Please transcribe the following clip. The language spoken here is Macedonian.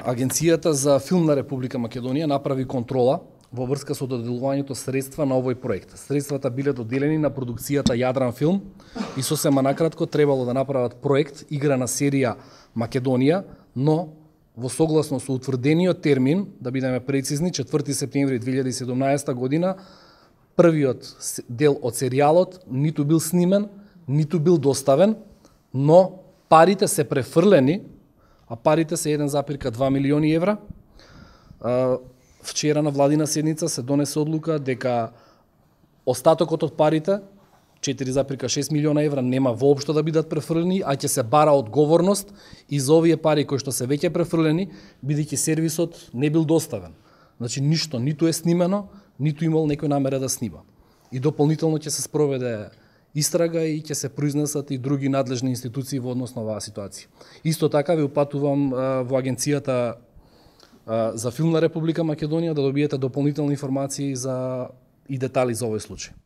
Агенцијата за филм на Република Македонија направи контрола во врска со доделувањето средства на овој проект. Средствата биле доделени на продукцијата Јадран филм и сосема накратко требало да направат проект играна серија Македонија, но во согласно со утврдениот термин, да бидеме прецизни, 4 септември 2017 година, првиот дел од серијалот ниту бил снимен, ниту бил доставен, но парите се префрлени, а парите се 1,2 милиони евра. Вчера на владина седница се донесе одлука дека остатокот од парите, 4,6 милиона евра, нема воопшто да бидат префрлени, а ќе се бара одговорност и за овие пари кои што се веќе префрлени, бидејќи сервисот не бил доставен. Значи ништо, ниту е снимено, ниту имал некој намера да снима. И дополнително ќе се спроведе истрага и ќе се произнесат и други надлежни институции во однос на оваа ситуација. Исто така ви упатувам во Агенцијата за филм на Република Македонија да добиете дополнителни информации и детали за овој случај.